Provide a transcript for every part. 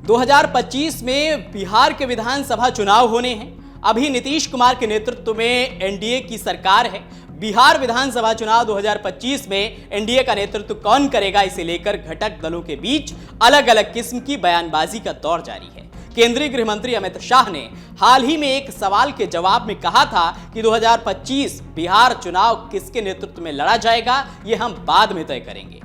2025 में बिहार के विधानसभा चुनाव होने हैं। अभी नीतीश कुमार के नेतृत्व में एनडीए की सरकार है। बिहार विधानसभा चुनाव 2025 में एनडीए का नेतृत्व कौन करेगा, इसे लेकर घटक दलों के बीच अलग अलग किस्म की बयानबाजी का दौर जारी है। केंद्रीय गृह मंत्री अमित शाह ने हाल ही में एक सवाल के जवाब में कहा था कि 2025 बिहार चुनाव किसके नेतृत्व में लड़ा जाएगा, यह हम बाद में तय करेंगे।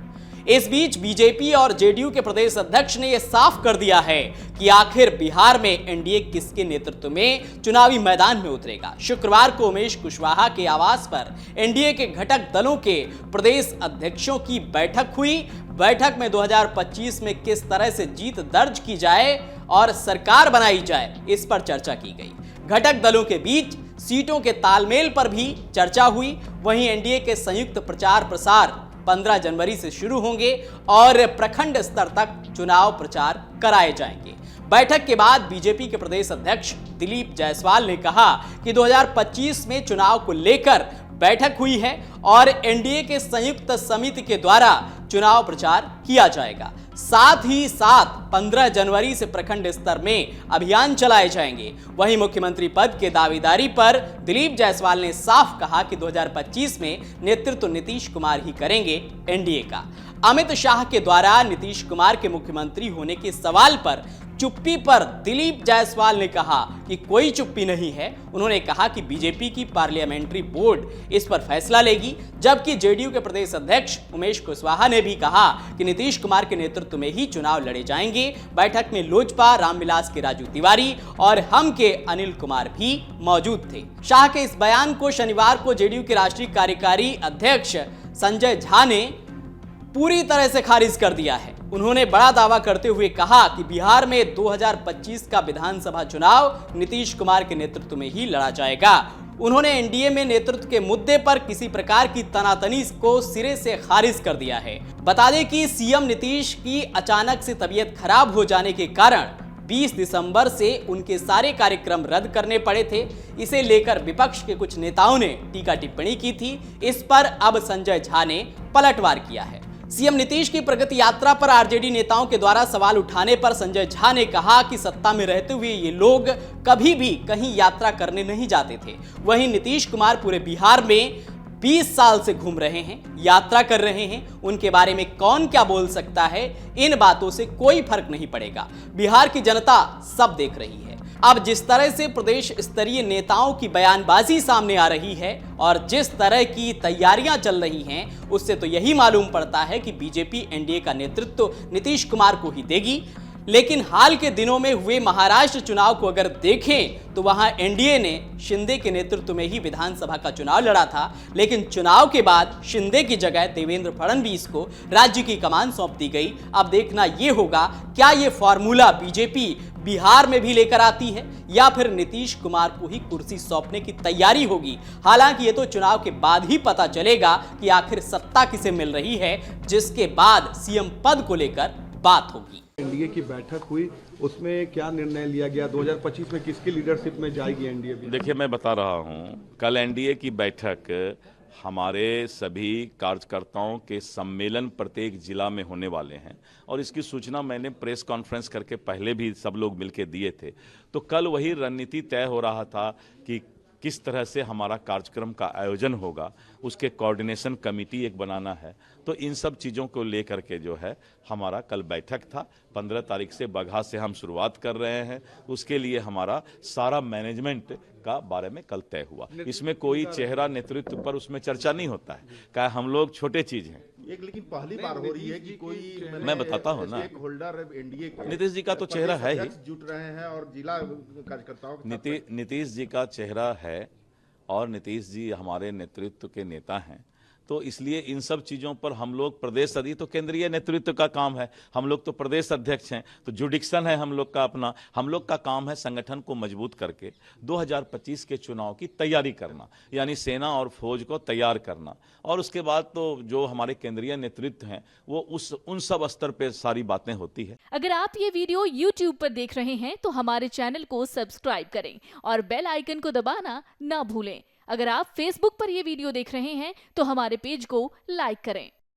इस बीच बीजेपी और जेडीयू के प्रदेश अध्यक्ष ने यह साफ कर दिया है कि आखिर बिहार में एनडीए किसके नेतृत्व में चुनावी मैदान में उतरेगा। शुक्रवार को उमेश कुशवाहा के आवास पर एनडीए के घटक दलों के प्रदेश अध्यक्षों की बैठक हुई। बैठक में 2025 में किस तरह से जीत दर्ज की जाए और सरकार बनाई जाए, इस पर चर्चा की गई। घटक दलों के बीच सीटों के तालमेल पर भी चर्चा हुई। वहीं एनडीए के संयुक्त प्रचार प्रसार 15 जनवरी से शुरू होंगे और प्रखंड स्तर तक चुनाव प्रचार कराए जाएंगे। बैठक के बाद बीजेपी के प्रदेश अध्यक्ष दिलीप जायसवाल ने कहा कि 2025 में चुनाव को लेकर बैठक हुई है और एनडीए के संयुक्त समिति के द्वारा चुनाव प्रचार किया जाएगा। साथ ही साथ 15 जनवरी से प्रखंड स्तर में अभियान चलाए जाएंगे। वहीं मुख्यमंत्री पद के दावेदारी पर दिलीप जायसवाल ने साफ कहा कि 2025 में नेतृत्व नीतीश कुमार ही करेंगे एनडीए का। अमित शाह के द्वारा नीतीश कुमार के मुख्यमंत्री होने के सवाल पर चुप्पी पर दिलीप जायसवाल ने कहा कि कोई चुप्पी नहीं है। उन्होंने कहा कि बीजेपी की पार्लियामेंट्री बोर्ड इस पर फैसला लेगी, जबकि जेडीयू के प्रदेश अध्यक्ष उमेश कुशवाहा ने भी कहा कि नीतीश कुमार के नेतृत्व में ही चुनाव लड़े जाएंगे। बैठक में लोजपा रामविलास के राजू तिवारी और हम के अनिल कुमार भी मौजूद थे। शाह के इस बयान को शनिवार को जेडीयू के राष्ट्रीय कार्यकारी अध्यक्ष संजय झा ने पूरी तरह से खारिज कर दिया है। उन्होंने बड़ा दावा करते हुए कहा कि बिहार में 2025 का विधानसभा चुनाव नीतीश कुमार के नेतृत्व में ही लड़ा जाएगा। उन्होंने एनडीए में नेतृत्व के मुद्दे पर किसी प्रकार की तनातनी को सिरे से खारिज कर दिया है। बता दें कि सीएम नीतीश की अचानक से तबीयत खराब हो जाने के कारण 20 दिसंबर से उनके सारे कार्यक्रम रद्द करने पड़े थे। इसे लेकर विपक्ष के कुछ नेताओं ने टीका टिप्पणी की थी। इस पर अब संजय झा ने पलटवार किया है। सीएम नीतीश की प्रगति यात्रा पर आरजेडी नेताओं के द्वारा सवाल उठाने पर संजय झा ने कहा कि सत्ता में रहते हुए ये लोग कभी भी कहीं यात्रा करने नहीं जाते थे। वहीं नीतीश कुमार पूरे बिहार में 20 साल से घूम रहे हैं, यात्रा कर रहे हैं। उनके बारे में कौन क्या बोल सकता है, इन बातों से कोई फर्क नहीं पड़ेगा। बिहार की जनता सब देख रही है। अब जिस तरह से प्रदेश स्तरीय नेताओं की बयानबाजी सामने आ रही है और जिस तरह की तैयारियां चल रही हैं, उससे तो यही मालूम पड़ता है कि बीजेपी एनडीए का नेतृत्व नीतीश कुमार को ही देगी। लेकिन हाल के दिनों में हुए महाराष्ट्र चुनाव को अगर देखें तो वहां एनडीए ने शिंदे के नेतृत्व में ही विधानसभा का चुनाव लड़ा था। लेकिन चुनाव के बाद शिंदे की जगह देवेंद्र फडणवीस को राज्य की कमान सौंप दी गई। अब देखना यह होगा क्या यह फॉर्मूला बीजेपी बिहार में भी लेकर आती है या फिर नीतीश कुमार को ही कुर्सी सौंपने की तैयारी होगी। हालांकि ये तो चुनाव के बाद ही पता चलेगा कि आखिर सत्ता किसे मिल रही है, जिसके बाद सीएम पद को लेकर बात होगी। एनडीए की बैठक हुई, उसमें क्या निर्णय लिया गया? 2025 में किसकी लीडरशिप में जाएगी एनडीए? देखिए, मैं बता रहा हूँ, कल एनडीए की बैठक हमारे सभी कार्यकर्ताओं के सम्मेलन प्रत्येक जिला में होने वाले हैं और इसकी सूचना मैंने प्रेस कॉन्फ्रेंस करके पहले भी सब लोग मिलकर दिए थे। तो कल वही रणनीति तय हो रहा था कि किस तरह से हमारा कार्यक्रम का आयोजन होगा, उसके कोऑर्डिनेशन कमेटी एक बनाना है। तो इन सब चीज़ों को लेकर के जो है हमारा कल बैठक था। 15 तारीख से बगहा से हम शुरुआत कर रहे हैं। उसके लिए हमारा सारा मैनेजमेंट का बारे में कल तय हुआ। इसमें कोई चेहरा नेतृत्व पर उसमें चर्चा नहीं होता है, क्या हम लोग छोटे चीज़ हैं। लेकिन पहली बार हो रही है कि कोई, मैं बताता हूँ ना, होल्डर एनडीए नीतीश जी का तो चेहरा है ही, जुट रहे हैं और जिला कार्यकर्ताओं नीतीश जी का चेहरा है और नीतीश जी हमारे नेतृत्व के नेता हैं। तो इसलिए इन सब चीज़ों पर हम लोग प्रदेश अध्यक्ष, तो केंद्रीय नेतृत्व का काम है, हम लोग तो प्रदेश अध्यक्ष हैं, तो जुडिक्शन है हम लोग का अपना। हम लोग का काम है संगठन को मजबूत करके 2025 के चुनाव की तैयारी करना, यानी सेना और फौज को तैयार करना। और उसके बाद तो जो हमारे केंद्रीय नेतृत्व हैं वो उन सब स्तर पर सारी बातें होती है। अगर आप ये वीडियो YouTube पर देख रहे हैं तो हमारे चैनल को सब्सक्राइब करें और बेल आइकन को दबाना ना भूलें। अगर आप Facebook पर ये वीडियो देख रहे हैं तो हमारे पेज को लाइक करें।